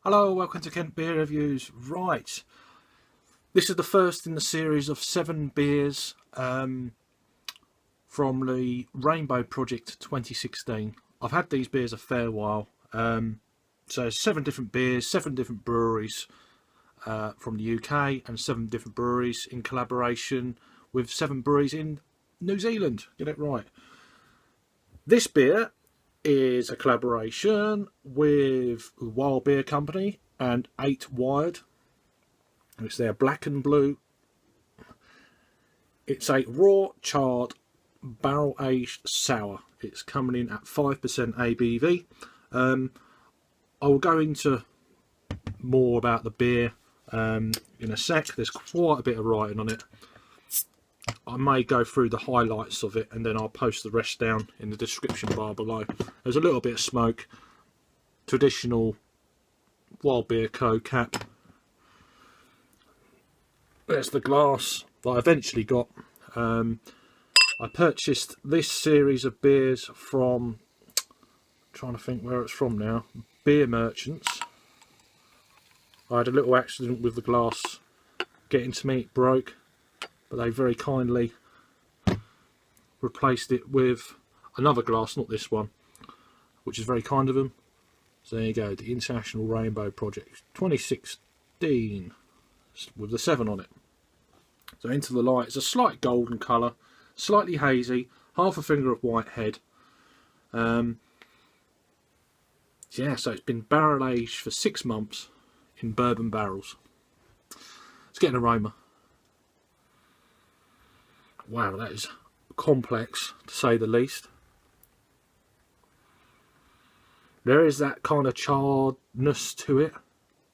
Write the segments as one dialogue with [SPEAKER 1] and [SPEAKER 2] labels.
[SPEAKER 1] Hello, welcome to Kent Beer Reviews. Right, this is the first in the series of 7 beers from the Rainbow Project 2016. I've had these beers a fair while, so 7 different beers, 7 different breweries from the UK and 7 different breweries in collaboration with 7 breweries in New Zealand. Get it right. This beer is a collaboration with WildBeerCo and 8Wired. It's their Black&Blue. It's a raw, charred, barrel-aged sour. It's coming in at 5% ABV. I will go into more about the beer in a sec. There's quite a bit of writing on it. I may go through the highlights of it and then I'll post the rest down in the description bar below. There's a little bit of smoke, traditional WildBeerCo cap. There's the glass that I eventually got. I purchased this series of beers from, trying to think where it's from now, Beer Merchants. I had a little accident with the glass getting to me, it broke. But they very kindly replaced it with another glass, not this one, which is very kind of them. So there you go, the International Rainbow Project 2016 with the 7 on it. So into the light, it's a slight golden colour, slightly hazy, half a finger of white head. Yeah, so it's been barrel aged for 6 months in bourbon barrels. Let's get an aroma. Wow, that is complex to say the least. There is that kind of charredness to it.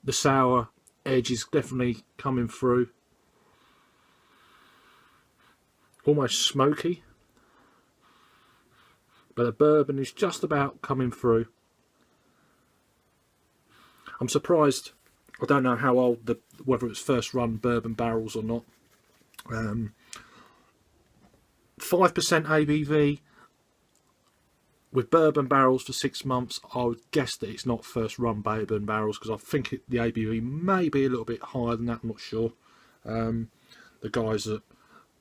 [SPEAKER 1] The sour edge is definitely coming through. Almost smoky. But the bourbon is just about coming through. I'm surprised. I don't know how old, whether it's first run bourbon barrels or not. 5% ABV with bourbon barrels for 6 months. I would guess that it's not first run bourbon barrels because I think the ABV may be a little bit higher than that. I'm not sure. The guys that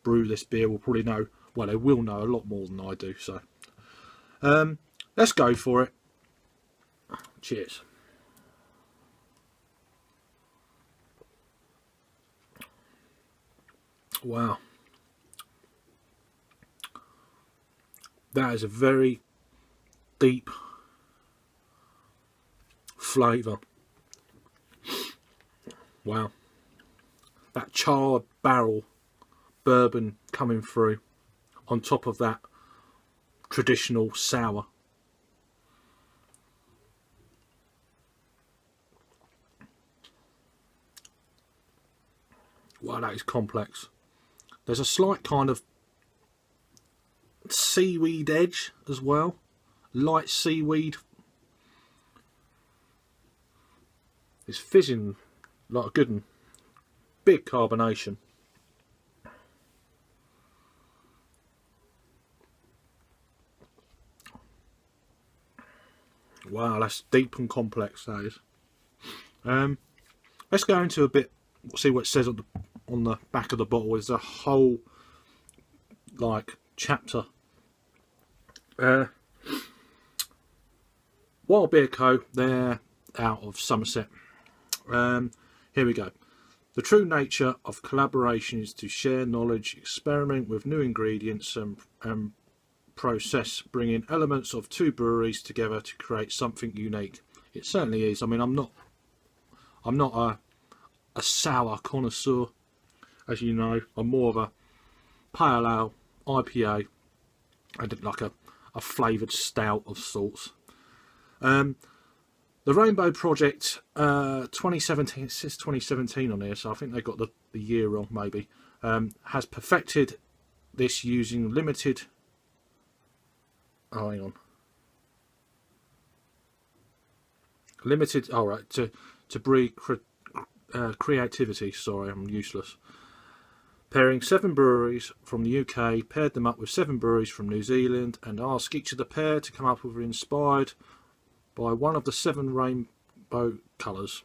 [SPEAKER 1] brew this beer will probably know. Well, they will know a lot more than I do. So let's go for it. Cheers. Wow. That is a very deep flavour. Wow. That charred barrel bourbon coming through on top of that traditional sour. Wow, that is complex. There's a slight kind of seaweed edge as well, light seaweed. It's fizzing like a good one. Big carbonation. Wow, that's deep and complex, that is. Let's go into a bit, see what it says on the back of the bottle. There's a whole like chapter. WildBeerCo, they're out of Somerset. Here we go. The true nature of collaboration is to share knowledge, experiment with new ingredients and process, bringing elements of 2 breweries together to create something unique. It certainly is. I mean, I'm not a sour connoisseur, as you know. I'm more of a pale ale, IPA, and like a flavoured stout of sorts. The Rainbow Project 2017, it says 2017 on here, so I think they got the year wrong maybe, has perfected this using limited, to breed creativity. Sorry, I'm useless. Pairing 7 breweries from the UK, paired them up with 7 breweries from New Zealand, and asked each of the pair to come up with an inspired by one of the 7 rainbow colours.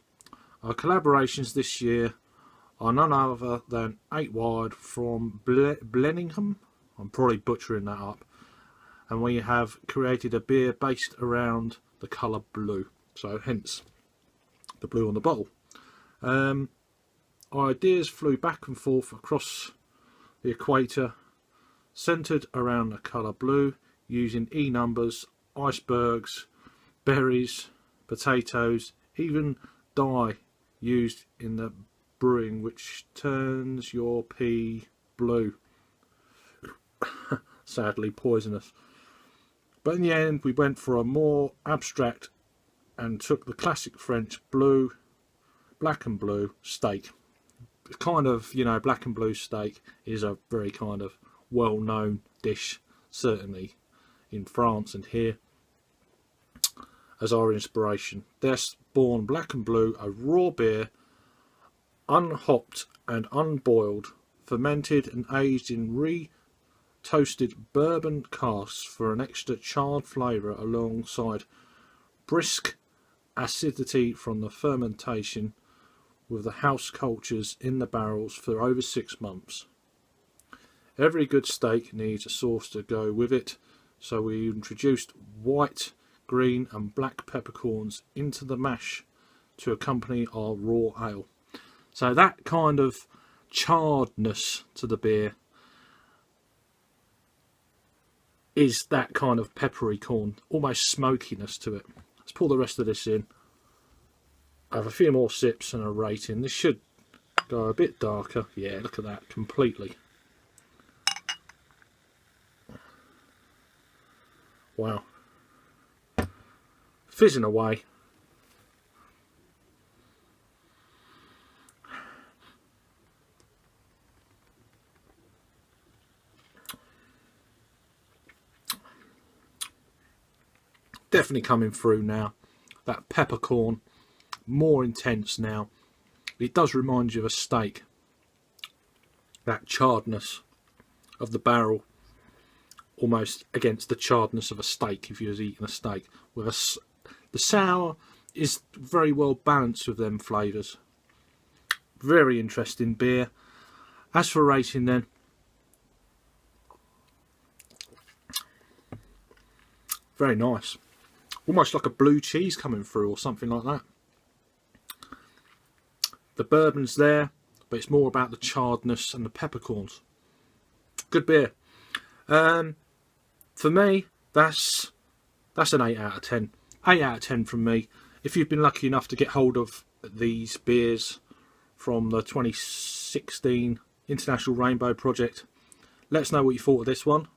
[SPEAKER 1] Our collaborations this year are none other than 8Wired from Blenningham. I'm probably butchering that up. And we have created a beer based around the colour blue. So hence the blue on the bottle. Our ideas flew back and forth across the equator, centred around the colour blue, using E numbers, icebergs, berries, potatoes, even dye used in the brewing which turns your pea blue. Sadly poisonous. But in the end we went for a more abstract and took the classic French blue, black and blue steak. Kind of, you know, black and blue steak is a very kind of well-known dish, certainly in France and here, as our inspiration. Thus born Black and Blue, a raw beer, unhopped and unboiled, fermented and aged in re-toasted bourbon casks for an extra charred flavour alongside brisk acidity from the fermentation, with the house cultures in the barrels for over 6 months. Every good steak needs a sauce to go with it, so we introduced white, green and black peppercorns into the mash to accompany our raw ale. So that kind of charredness to the beer is that kind of peppery corn, almost smokiness to it. Let's pour the rest of this in. I have a few more sips and a rating. This should go a bit darker. Yeah, look at that, completely. Wow. Fizzing away. Definitely coming through now. That peppercorn, more intense now. It does remind you of a steak. That charredness of the barrel, almost against the charredness of a steak if you was eating a steak. With the sour is very well balanced with them flavours. Very interesting beer. As for rating then, very nice. Almost like a blue cheese coming through or something like that. The bourbon's there, but it's more about the charredness and the peppercorns. Good beer. For me, that's an 8 out of 10. 8 out of 10 from me. If you've been lucky enough to get hold of these beers from the 2016 International Rainbow Project, let us know what you thought of this one.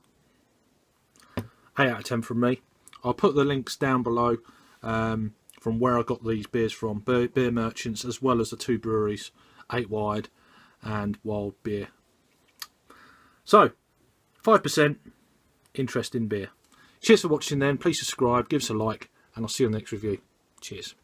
[SPEAKER 1] 8 out of 10 from me. I'll put the links down below from where I got these beers from, beer merchants, as well as the 2 breweries, 8Wired and Wild Beer. So, 5%, interesting beer. Cheers for watching then, please subscribe, give us a like, and I'll see you on the next review. Cheers.